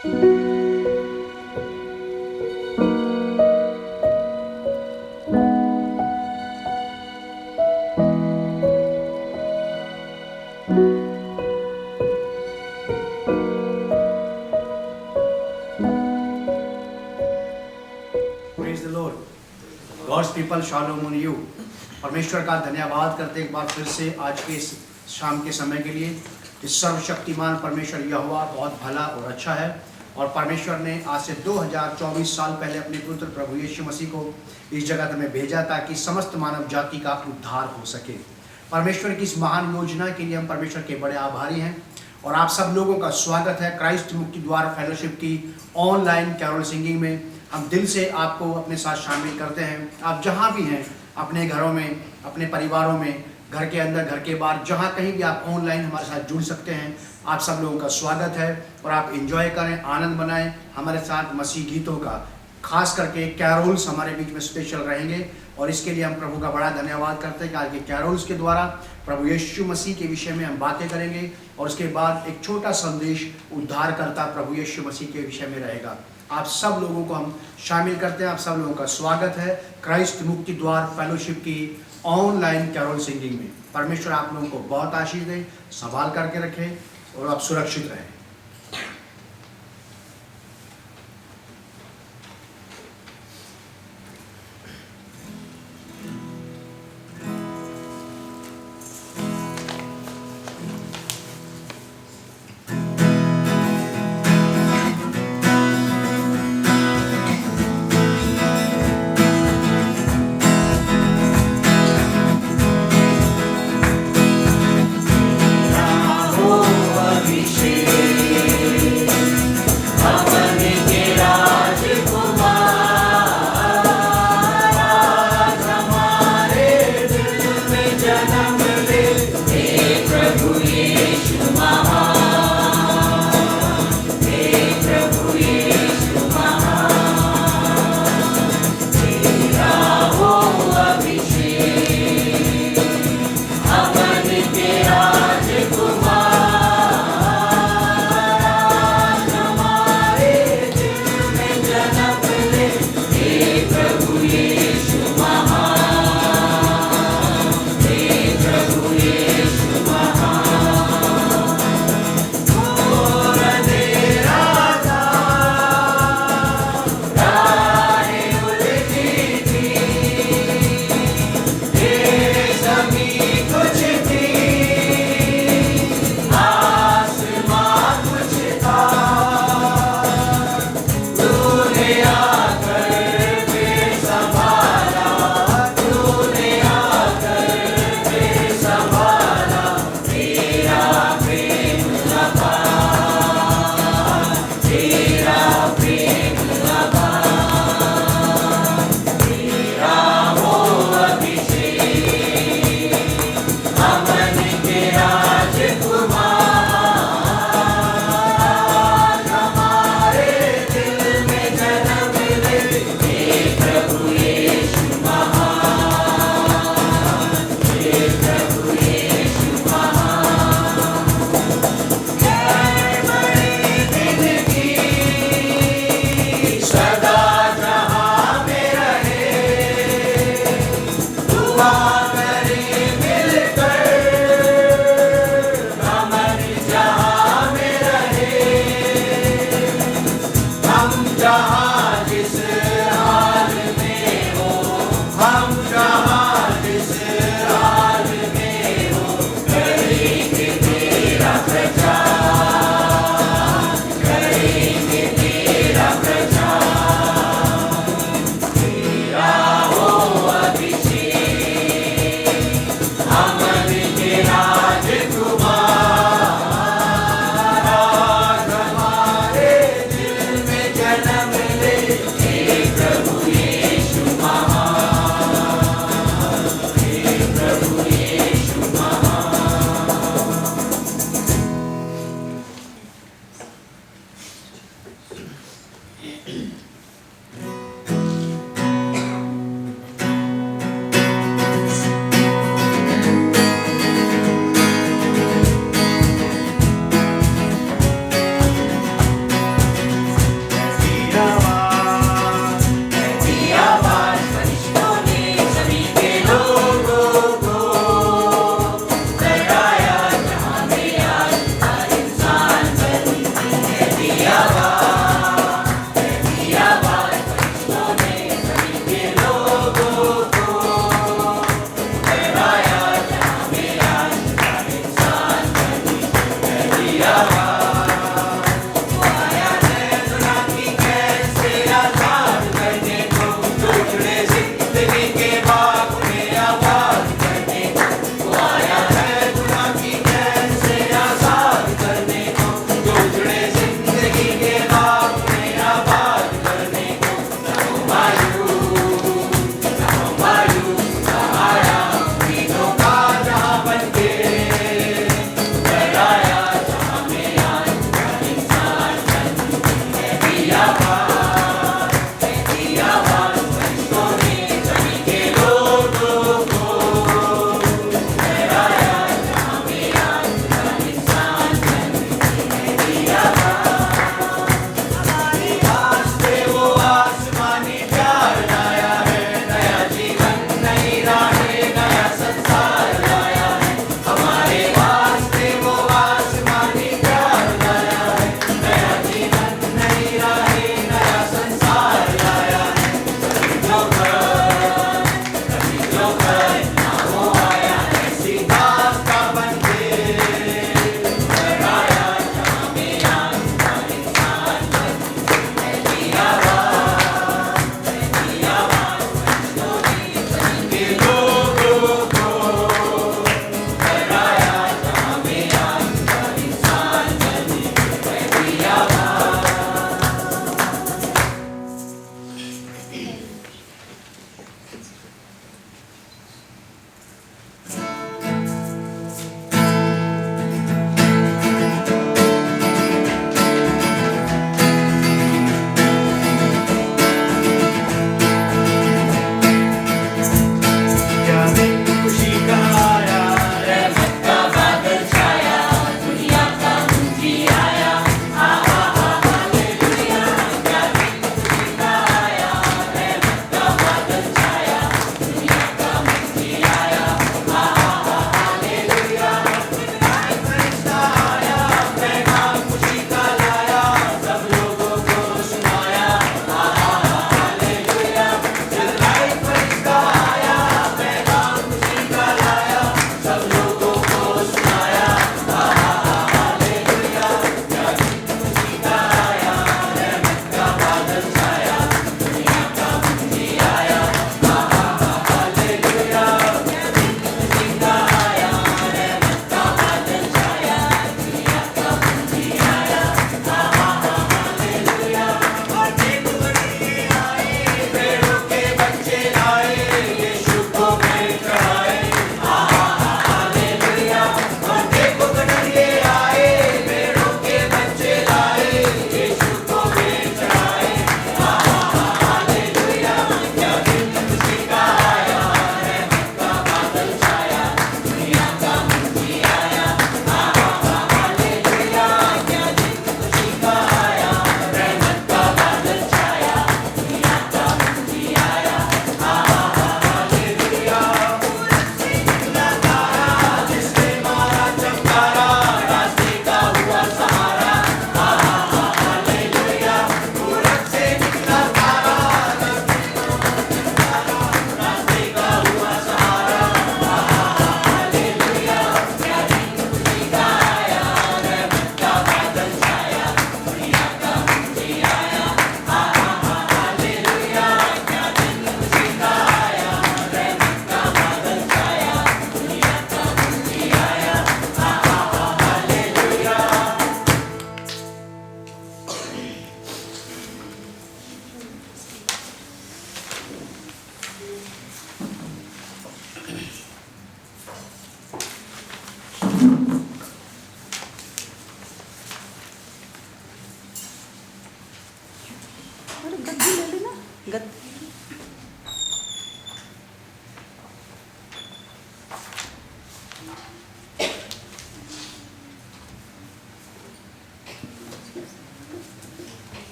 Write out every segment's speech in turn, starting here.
Praise the Lord. God's people, shalom on you. परमेश्वर का धन्यवाद करते एक बार फिर से आज के इस शाम के समय के लिए। इस सर्वशक्तिमान परमेश्वर यहोवा बहुत भला और अच्छा है, और परमेश्वर ने आज से 2024 साल पहले अपने पुत्र प्रभु यीशु मसीह को इस जगत में भेजा ताकि समस्त मानव जाति का उद्धार हो सके। परमेश्वर की इस महान योजना के लिए हम परमेश्वर के बड़े आभारी हैं, और आप सब लोगों का स्वागत है क्राइस्ट मुक्ति द्वार फेलोशिप की ऑनलाइन कैरोल सिंगिंग में। हम दिल से आपको अपने साथ शामिल करते हैं। आप जहाँ भी हैं, अपने घरों में, अपने परिवारों में, घर के अंदर, घर के बाहर, जहाँ कहीं भी आप ऑनलाइन हमारे साथ जुड़ सकते हैं, आप सब लोगों का स्वागत है। और आप एंजॉय करें, आनंद बनाएं हमारे साथ मसीह गीतों का। खास करके कैरोल्स हमारे बीच में स्पेशल रहेंगे, और इसके लिए हम प्रभु का बड़ा धन्यवाद करते हैं कि आज के कैरोल्स के द्वारा प्रभु यीशु मसीह के विषय में हम बातें करेंगे, और उसके बाद एक छोटा संदेश उद्धारकर्ता प्रभु यीशु मसीह के विषय में रहेगा। आप सब लोगों को हम शामिल करते हैं। आप सब लोगों का स्वागत है क्राइस्ट मुक्ति द्वार फेलोशिप की ऑनलाइन कैरोल सिंगिंग में। परमेश्वर आप लोगों को बहुत आशीष दे, संभाल करके रखे, और आप सुरक्षित रहें।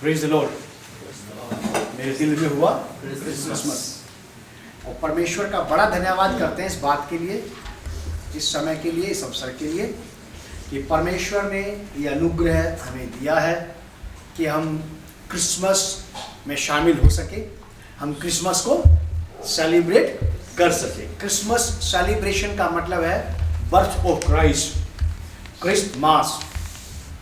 Praise the Lord. मेरे दिल में हुआ क्रिसमस। और परमेश्वर का बड़ा धन्यवाद करते हैं इस बात के लिए, इस समय के लिए, इस अवसर के लिए कि परमेश्वर ने ये अनुग्रह हमें दिया है कि हम क्रिसमस में शामिल हो सके, हम क्रिसमस को सेलिब्रेट कर सके। क्रिसमस सेलिब्रेशन का मतलब है birth of Christ, Christmas,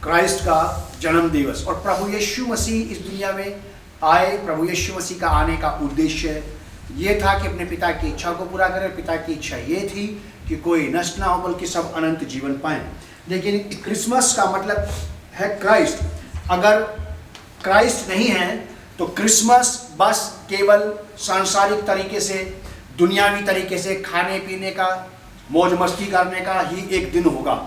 Christ का जन्म दिवस। और प्रभु यीशु मसीह इस दुनिया में आए। प्रभु यीशु मसीह का आने का उद्देश्य ये था कि अपने पिता की इच्छा को पूरा करें। पिता की इच्छा ये थी कि कोई नष्ट ना हो बल्कि सब अनंत जीवन पाएं। लेकिन क्रिसमस का मतलब है क्राइस्ट। अगर क्राइस्ट नहीं है तो क्रिसमस बस केवल सांसारिक तरीके से, दुनियावी तरीके से खाने पीने का, मौज मस्ती करने का ही एक दिन होगा।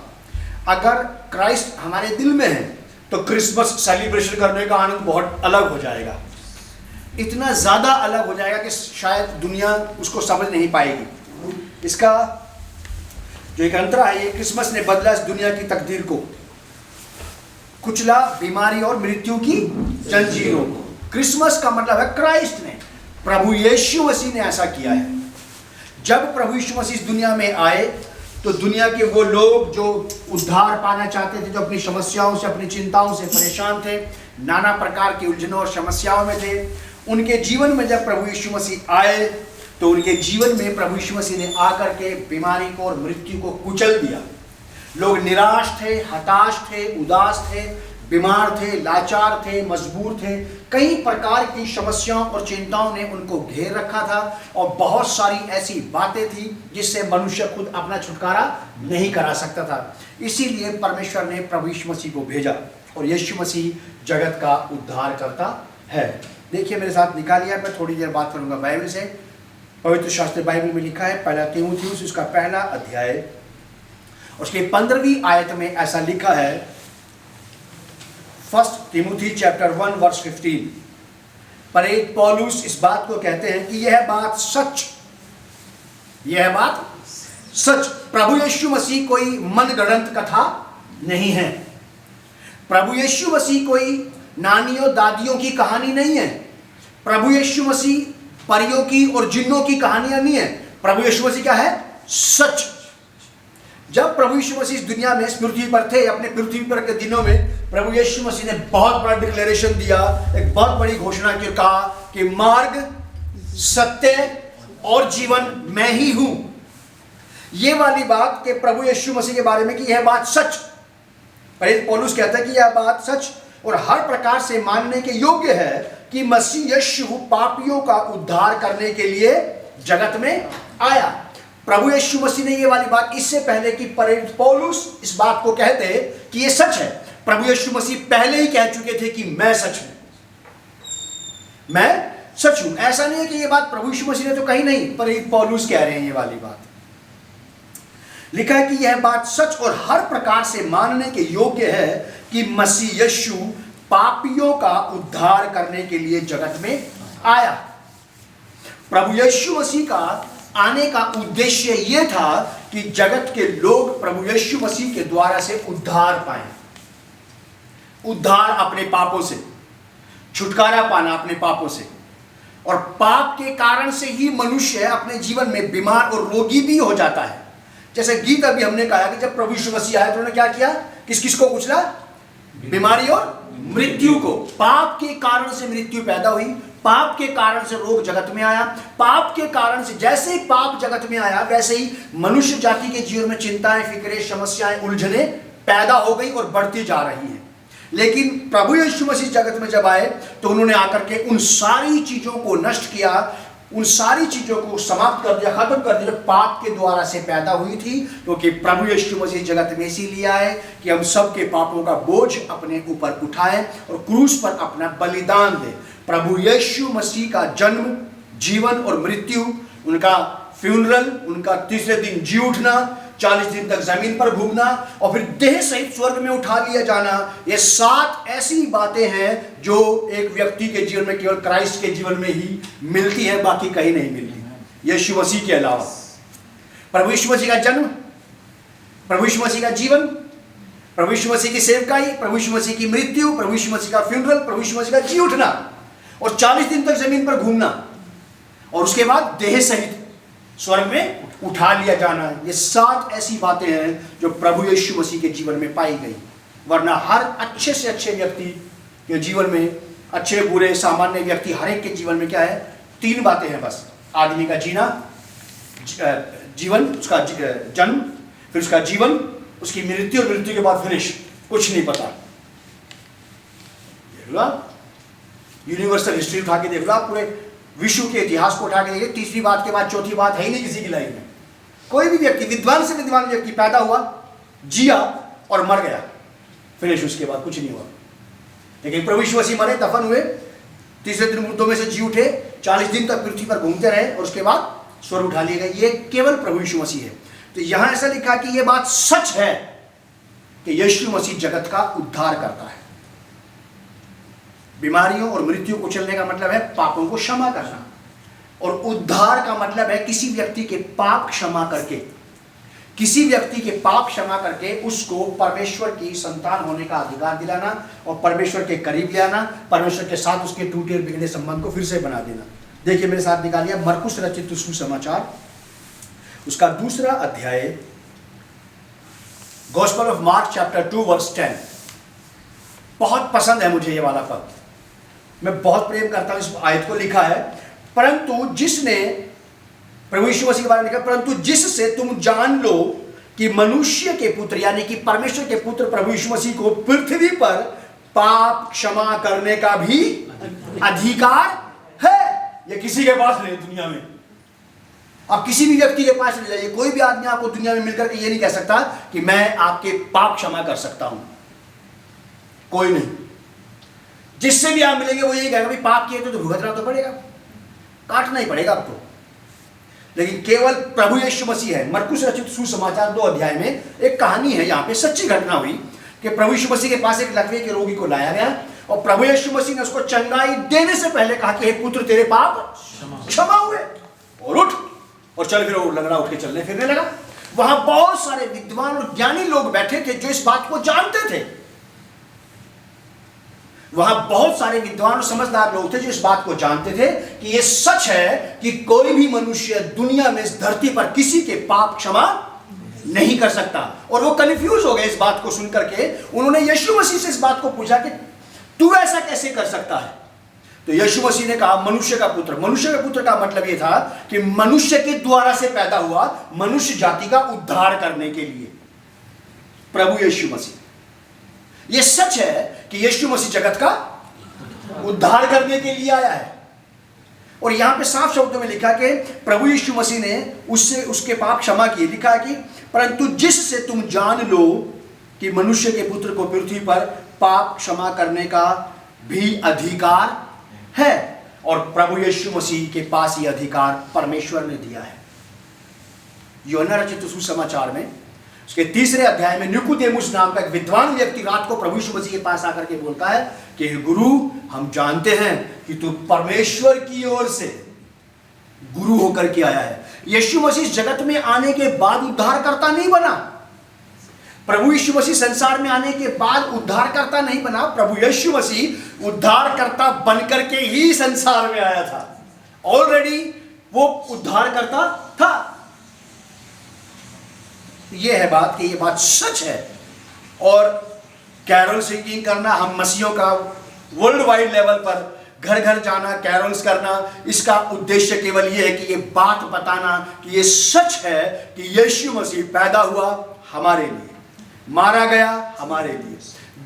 अगर क्राइस्ट हमारे दिल में है तो क्रिसमस सेलिब्रेशन करने का आनंद बहुत अलग हो जाएगा। इतना ज़्यादा अलग हो जाएगा कि शायद दुनिया उसको समझ नहीं पाएगी। इसका जो एक अंतरा है, ये क्रिसमस ने बदला इस दुनिया की तकदीर को, कुचला बीमारी और मृत्यु की जंजीरों को। क्रिसमस का मतलब है क्राइस्ट ने, प्रभु यीशु मसीह ने ऐसा किया है। जब प्रभु यीशु मसीह इस दुनिया में आए तो दुनिया के वो लोग जो उद्धार पाना चाहते थे, जो अपनी समस्याओं से, अपनी चिंताओं से परेशान थे, नाना प्रकार की उलझनों और समस्याओं में थे, उनके जीवन में जब प्रभु यीशु मसीह आए तो उनके जीवन में प्रभु यीशु मसीह ने आकर के बीमारी को और मृत्यु को कुचल दिया। लोग निराश थे, हताश थे, उदास थे, बीमार थे, लाचार थे, मजबूर थे। कई प्रकार की समस्याओं और चिंताओं ने उनको घेर रखा था और बहुत सारी ऐसी बातें थी जिससे मनुष्य खुद अपना छुटकारा नहीं करा सकता था। इसीलिए परमेश्वर ने प्रभु यीशु मसीह को भेजा और यीशु मसीह जगत का उद्धार करता है। देखिए मेरे साथ निकालिए, मैं थोड़ी देर बात करूंगा बाइबल से। पवित्र शास्त्र बाइबल में लिखा है, पहला तीमुथियुस उसका पहला अध्याय उसके 15वीं आयत में ऐसा लिखा है, 1 तिमुथी चैप्टर 1 वर्स 15। प्रेरित पौलुस इस बात को कहते हैं कि यह बात सच, यह बात सच, प्रभु यीशु मसीह कोई मनगढ़ंत कथा नहीं है। प्रभु यीशु मसीह कोई नानियों दादियों की कहानी नहीं है। प्रभु यीशु मसीह परियों की और जिन्नों की कहानियां नहीं है। प्रभु यीशु मसीह क्या है? सच। जब प्रभु यीशु मसीह इस दुनिया में, इस पृथ्वी पर थे, अपने पृथ्वी पर के दिनों में प्रभु यीशु मसीह ने बहुत बड़ा डिक्लेरेशन दिया, एक बहुत बड़ी घोषणा की, कहा कि मार्ग, सत्य और जीवन मैं ही हूं। ये वाली बात कि प्रभु यीशु मसीह के बारे में कि यह बात सच, प्रेरित पौलुस कहता है कि यह बात सच और हर प्रकार से मानने के योग्य है कि मसीह यीशु पापियों का उद्धार करने के लिए जगत में आया। प्रभु यीशु मसीह ने ये वाली बात इससे पहले कि प्रेरित पौलुस इस बात को कहते कि ये सच है, प्रभु यीशु मसीह पहले ही कह चुके थे कि मैं सच हूं, मैं सच हूं। ऐसा नहीं है कि ये बात प्रभु यीशु मसीह ने तो कही नहीं, प्रेरित पौलुस कह रहे हैं ये वाली बात। लिखा है कि यह बात सच और हर प्रकार से मानने के योग्य है कि मसीह यीशु पापियों का उद्धार करने के लिए जगत में आया। प्रभु यीशु मसीह का आने का उद्देश्य यह था कि जगत के लोग प्रभु यीशु मसीह के द्वारा से उद्धार पाएं, उद्धार अपने पापों से, छुटकारा पाना अपने पापों से। और पाप के कारण से ही मनुष्य अपने जीवन में बीमार और रोगी भी हो जाता है। जैसे गीत अभी हमने कहा कि जब प्रभु यीशु मसीह आए तो उन्होंने क्या किया? किस किस को कुचला? बीमारी और मृत्यु को। पाप के कारण से मृत्यु पैदा हुई, पाप के कारण से रोग जगत में आया, पाप के कारण से, जैसे ही पाप जगत में आया वैसे ही मनुष्य जाति के जीवन में चिंताएं, फिक्रें, समस्याएं, उलझने पैदा हो गई और बढ़ती जा रही हैं। लेकिन प्रभु यीशु मसीह जगत में जब आए तो उन्होंने आकर के उन सारी चीजों को नष्ट किया, उन सारी चीजों को समाप्त कर दिया, खत्म कर दिया, पाप के द्वारा से पैदा हुई थी। क्योंकि प्रभु यीशु मसीह जगत में इसीलिए आए कि हम सबके पापों का बोझ अपने ऊपर उठाएं और क्रूस पर अपना बलिदान दें। प्रभु यीशु मसीह का जन्म, जीवन और मृत्यु, उनका फ्यूनरल, उनका तीसरे दिन जी उठना, 40 दिन तक जमीन पर घूमना और फिर देह सहित स्वर्ग में उठा लिया जाना, ये 7 ऐसी बातें हैं जो एक व्यक्ति के जीवन में केवल क्राइस्ट के जीवन में ही मिलती हैं, बाकी कहीं नहीं मिलती यीशु मसीह के अलावा। प्रभु यीशु मसीह का जन्म, प्रभु यीशु मसीह का जीवन, प्रभु यीशु मसीह की सेवकाई, प्रभु यीशु मसीह की मृत्यु, प्रभु यीशु मसीह का फ्यूनरल, प्रभु यीशु मसीह का जी उठना और 40 दिन तक जमीन पर घूमना और उसके बाद देह सहित स्वर्ग में उठा लिया जाना। ये 7 ऐसी बातें हैं जो प्रभु यीशु मसीह के जीवन में पाई गई। वरना हर अच्छे से अच्छे व्यक्ति के जीवन में, अच्छे बुरे सामान्य व्यक्ति हर एक के जीवन में क्या है? 3 बातें हैं बस। आदमी का जीना, जीवन, उसका जन्म, फिर उसका जीवन, उसकी मृत्यु और मृत्यु के बाद फिनिश। कुछ नहीं पता। देख लो, यूनिवर्सल हिस्ट्री उठा के देख लो, पूरे विश्व के इतिहास को उठा के देखिए, तीसरी बात के बाद चौथी बात है ही नहीं किसी की लाइफ में। कोई भी व्यक्ति, विद्वान से विद्वान व्यक्ति पैदा हुआ, जिया और मर गया, फिनिश, उसके बाद कुछ नहीं हुआ। लेकिन प्रभु यीशु मसीह मरे, दफन हुए, तीसरे दिन मुर्दों में से जी उठे, 40 दिन तक पृथ्वी पर घूमते रहे और उसके बाद स्वर्ग उठा लिए गए। ये केवल प्रभु यीशु मसीह है। तो यहां ऐसा लिखा कि यह बात सच है कि यीशु मसीह जगत का उद्धार करता है। बीमारियों और मृत्यु को कुचलने का मतलब है पापों को क्षमा करना, और उद्धार का मतलब है किसी व्यक्ति के पाप क्षमा करके, किसी व्यक्ति के पाप क्षमा करके उसको परमेश्वर की संतान होने का अधिकार दिलाना और परमेश्वर के करीब ले आना, परमेश्वर के साथ उसके टूटे और बिगड़े संबंध को फिर से बना देना। देखिए मेरे साथ निकालिए मरकुस रचित सुसमाचार, उसका 2 अध्याय, gospel of Mark chapter 2 verse 10। बहुत पसंद है मुझे ये वाला पद, मैं बहुत प्रेम करता हूं इस आयत को। लिखा है, परंतु जिसने, प्रभु यीशु मसीह के बारे में लिखा, परंतु जिससे तुम जान लो कि मनुष्य के पुत्र यानी कि परमेश्वर के पुत्र प्रभु यीशु मसीह को पृथ्वी पर पाप क्षमा करने का भी अधिकार है। ये किसी के पास नहीं दुनिया में। आप किसी भी व्यक्ति के पास ले जाइए, कोई भी आदमी आपको दुनिया में मिलकर के ये नहीं कह सकता कि मैं आपके पाप क्षमा कर सकता हूं। कोई नहीं। जिससे भी आप मिलेंगे वो यही कहेगा, भाई पाप किए तो भुगतना तो पड़ेगा, काटना ही पड़ेगा आपको। लेकिन केवल प्रभु यीशु मसीह है। मरकुस रचित सुसमाचार 2 अध्याय में एक कहानी है, यहां पे सच्ची घटना हुई कि प्रभु यीशु मसीह के पास एक लकवे के रोगी को लाया गया और प्रभु यीशु मसीह ने उसको चंगाई देने से पहले कहा कि हे पुत्र, तेरे पाप क्षमा हुए और उठ, और चल फिर वो लंगड़ा उठ के चलने फिरने लगा। वहां बहुत सारे विद्वान और ज्ञानी लोग बैठे थे जो इस बात को जानते थे। वहां बहुत सारे विद्वान और समझदार लोग थे जो इस बात को जानते थे कि यह सच है कि कोई भी मनुष्य दुनिया में, इस धरती पर किसी के पाप क्षमा नहीं कर सकता। और वो कंफ्यूज हो गए इस बात को सुनकर के। उन्होंने यीशु मसीह से इस बात को पूछा कि तू ऐसा कैसे कर सकता है? तो यीशु मसीह ने कहा, मनुष्य का पुत्र। मनुष्य का पुत्र का मतलब यह था कि मनुष्य के द्वारा से पैदा हुआ, मनुष्य जाति का उद्धार करने के लिए प्रभु यीशु मसीह। यह सच है कि यीशु मसीह जगत का उद्धार करने के लिए आया है। और यहां पे साफ शब्दों में लिखा कि प्रभु यीशु मसीह ने उससे उसके पाप क्षमा किए। लिखा है कि परंतु जिससे तुम जान लो कि मनुष्य के पुत्र को पृथ्वी पर पाप क्षमा करने का भी अधिकार है, और प्रभु यीशु मसीह के पास ये अधिकार परमेश्वर ने दिया है। यूहन्ना रचित सुसमाचार में उसके 3 अध्याय में निकोदेमुस नाम का एक विद्वान व्यक्ति रात को प्रभु यीशु मसीह के पास आकर के बोलता है कि गुरु, हम जानते हैं कि तू परमेश्वर की ओर से गुरु होकर के आया है। यीशु मसीह जगत में आने के बाद उद्धारकर्ता नहीं बना। प्रभु यीशु मसीह संसार में आने के बाद उद्धारकर्ता नहीं बना। प्रभु यीशु मसीह उद्धारकर्ता बनकर के ही संसार में आया था। ऑलरेडी वो उद्धारकर्ता था। यह है बात कि यह बात सच है। और कैरोल सिंगिंग करना, हम मसीहों का वर्ल्ड वाइड लेवल पर घर घर जाना, कैरोल्स करना, इसका उद्देश्य केवल यह है कि यह बात बताना कि यह सच है कि यीशु मसीह पैदा हुआ हमारे लिए, मारा गया हमारे लिए,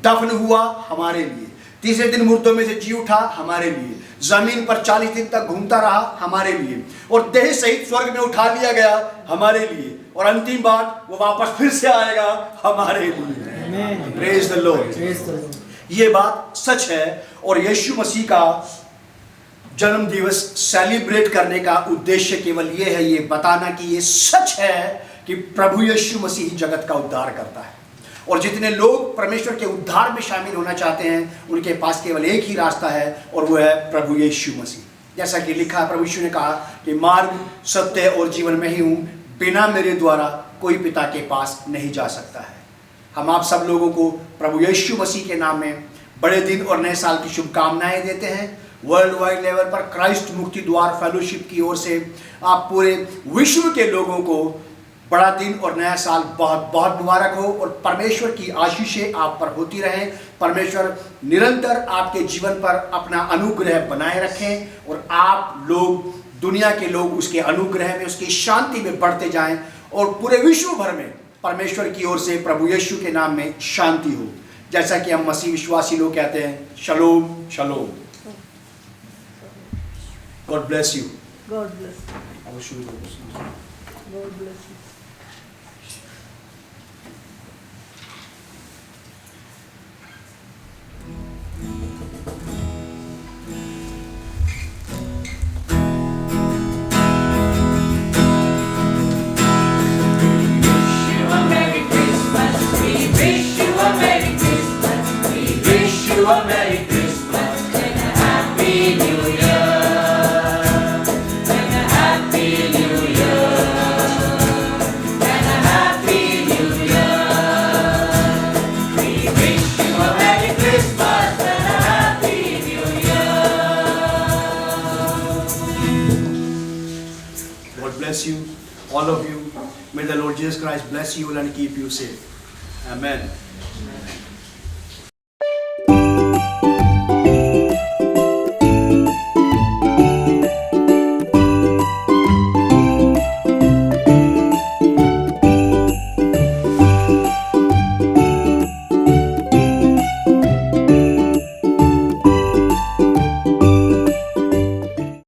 दफन हुआ हमारे लिए, तीसरे दिन मुर्दों में से जी उठा हमारे लिए, जमीन पर 40 दिन तक घूमता रहा हमारे लिए, और देह सहित स्वर्ग में उठा लिया गया हमारे लिए, और अंतिम बात वो वापस फिर से आएगा हमारे लिए। Praise the Lord. ये बात सच है। और यीशु मसीह का जन्म दिवस सेलिब्रेट करने का उद्देश्य केवल ये है, ये बताना कि ये सच है कि प्रभु यीशु मसीह जगत का उद्धार करता है। और जितने लोग परमेश्वर के उद्धार में शामिल होना चाहते हैं उनके पास केवल एक ही रास्ता है, और वो है प्रभु यीशु मसीह। जैसा कि लिखा है, प्रभु यीशु ने कहा कि मार्ग, सत्य और जीवन में ही हूं, बिना मेरे द्वारा कोई पिता के पास नहीं जा सकता है। हम आप सब लोगों को प्रभु यीशु मसीह के नाम में बड़े दिन और नए साल की शुभकामनाएं देते हैं। वर्ल्ड वाइड लेवल पर क्राइस्ट मुक्ति द्वार फेलोशिप की ओर से आप पूरे विश्व के लोगों को बड़ा दिन और नया साल बहुत बहुत मुबारक हो और परमेश्वर की आशीषें आप पर होती रहें। परमेश्वर निरंतर आपके जीवन पर अपना अनुग्रह बनाए रखें और आप लोग, दुनिया के लोग, उसके अनुग्रह में, उसकी शांति में बढ़ते जाएं और पूरे विश्व भर में परमेश्वर की ओर से प्रभु यीशु के नाम में शांति हो। जैसा कि हम मसीह विश्वासी लोग कहते हैं, शलोम शलोम। God bless you. God bless you. God bless you. A Merry Christmas and a Happy New Year, and a Happy New Year, and a Happy New Year. We wish you a Merry Christmas and a Happy New Year. God bless you, all of you. May the Lord Jesus Christ bless you and keep you safe. Amen.